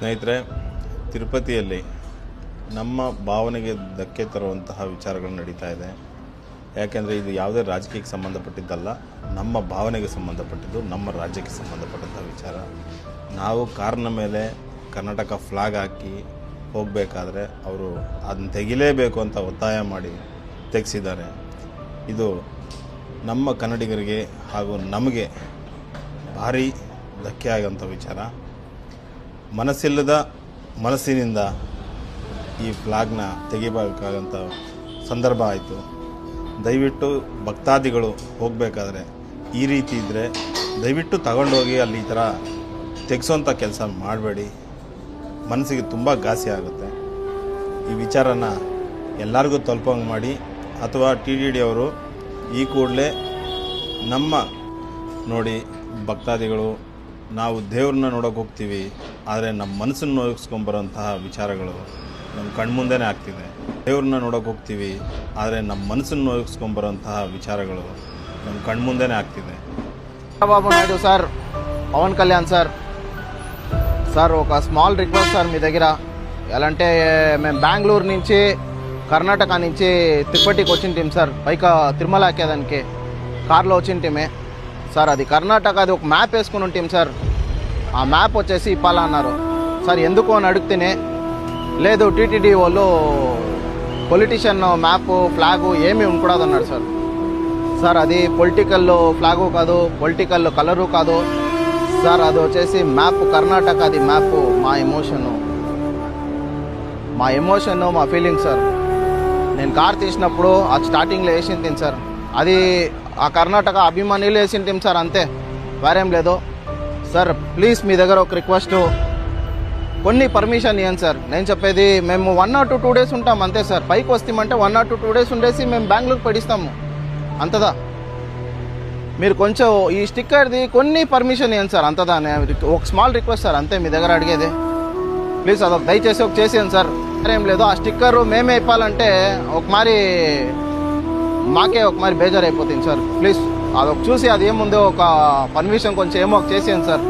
ಸ್ನೇಹಿತರೆ, ತಿರುಪತಿಯಲ್ಲಿ ನಮ್ಮ ಭಾವನೆಗೆ ಧಕ್ಕೆ ತರುವಂತಹ ವಿಚಾರಗಳು ನಡೀತಾ ಇದೆ. ಯಾಕೆಂದರೆ ಇದು ಯಾವುದೇ ರಾಜಕೀಯಕ್ಕೆ ಸಂಬಂಧಪಟ್ಟಿದ್ದಲ್ಲ, ನಮ್ಮ ಭಾವನೆಗೆ ಸಂಬಂಧಪಟ್ಟಿದ್ದು, ನಮ್ಮ ರಾಜ್ಯಕ್ಕೆ ಸಂಬಂಧಪಟ್ಟಂಥ ವಿಚಾರ. ನಾವು ಕಾರ್ನ ಮೇಲೆ ಕರ್ನಾಟಕ ಫ್ಲಾಗ್ ಹಾಕಿ ಹೋಗಬೇಕಾದ್ರೆ ಅವರು ಅದನ್ನು ತೆಗಿಲೇಬೇಕು ಅಂತ ಒತ್ತಾಯ ಮಾಡಿ ತೆಗೆಸಿದ್ದಾರೆ. ಇದು ನಮ್ಮ ಕನ್ನಡಿಗರಿಗೆ ಹಾಗೂ ನಮಗೆ ಭಾರಿ ಧಕ್ಕೆ ಆಗೋಂಥ ವಿಚಾರ. ಮನಸ್ಸಿಲ್ಲದ ಮನಸ್ಸಿನಿಂದ ಈ ಫ್ಲಾಗ್ನ ತೆಗಿಬೇಕಾಗಂಥ ಸಂದರ್ಭ ಆಯಿತು. ದಯವಿಟ್ಟು ಭಕ್ತಾದಿಗಳು ಹೋಗಬೇಕಾದ್ರೆ ಈ ರೀತಿ ಇದ್ದರೆ ದಯವಿಟ್ಟು ತಗೊಂಡೋಗಿ ಅಲ್ಲಿ ಈ ಥರ ತೆಗೆಸೋಂಥ ಕೆಲಸ ಮಾಡಬೇಡಿ. ಮನಸ್ಸಿಗೆ ತುಂಬ ಘಾಸಿ ಆಗುತ್ತೆ. ಈ ವಿಚಾರನ ಎಲ್ಲರಿಗೂ ತಲುಪಂಗೆ ಮಾಡಿ, ಅಥವಾ TTD ಅವರು ಈ ಕೂಡಲೇ ನಮ್ಮ ನೋಡಿ ಭಕ್ತಾದಿಗಳು ನಾವು ದೇವ್ರನ್ನ ನೋಡೋಕೆ ಹೋಗ್ತೀವಿ, ಆದರೆ ನಮ್ಮ ಮನಸ್ಸನ್ನು ನೋಯಿಸ್ಕೊಂಬರೋಂತಹ ವಿಚಾರಗಳು ನಮ್ಮ ಕಣ್ಮುಂದೆನೇ ಆಗ್ತಿದೆ. ದೇವ್ರನ್ನ ನೋಡೋಕೆ ಹೋಗ್ತೀವಿ, ಆದರೆ ನಮ್ಮ ಮನಸ್ಸನ್ನು ನೋಯಿಸ್ಕೊಂಬರೋಂತಹ విచారಗಳು ನಮ್ಮ కಣ್ముందేనే ಆಗ್ತಿದೆ. బాబు నాయుడు సార్, పవన్ కళ్యాణ్ సార్, ఒక స్మాల్ రిక్వెస్ట్ సార్ మీ దగ్గర. ఎలా అంటే మేము బెంగళూరు నుంచి కర్ణాటక నుంచి తిరుపతికి వచ్చింటిం సార్, పైగా తిరుమల ఎక్కేదానికి కార్లో వచ్చింటిమే సార్. అది కర్ణాటక, అది ఒక మ్యాప్ వేసుకుని ఉంటాం సార్. ఆ మ్యాప్ వచ్చేసి ఇప్పాలా అన్నారు సార్. ఎందుకు అని అడిగితేనే లేదు, TTD వాళ్ళు పొలిటీషియన్ మ్యాప్ ఫ్లాగు ఏమీ ఉండకూడదు అన్నాడు సార్. సార్ అది పొలిటికల్ ఫ్లాగు కాదు, పొలిటికల్ కలరు కాదు సార్, అది వచ్చేసి మ్యాప్ కర్ణాటక. అది మ్యాప్ మా ఎమోషను, మా ఫీలింగ్ సార్. నేను కార్ తీసినప్పుడు అది స్టార్టింగ్లో వేసింది సార్, అది ఆ కర్ణాటక అభిమానులు వేసింటిం సార్, అంతే, వేరేం లేదు సార్. ప్లీజ్ మీ దగ్గర ఒక రిక్వెస్ట్, కొన్ని పర్మిషన్ ఇవ్వండి సార్. నేను చెప్పేది, మేము 1 or 2 days ఉంటాం అంతే సార్. పైకి వస్తామంటే 1 or 2 days ఉండేసి మేము బెంగళూరు పడిస్తాము, అంతదా. మీరు కొంచెం ఈ స్టిక్కర్ది కొన్ని పర్మిషన్ ఇవ్వండి సార్, అంతదా. ఒక స్మాల్ రిక్వెస్ట్ సార్, అంతే మీ దగ్గర అడిగేది. ప్లీజ్ అదొక దయచేసి ఒక చేసేయండి సార్. ఏం లేదు, ఆ స్టిక్కర్ మేమే ఇవ్వాలంటే మాకే బేజారు అయిపోతుంది సార్. ప్లీజ్ అదొక చూసి అది ఏముందో ఒక పర్మిషన్ కొంచెం ఏమో ఒక చేసేయండి సార్.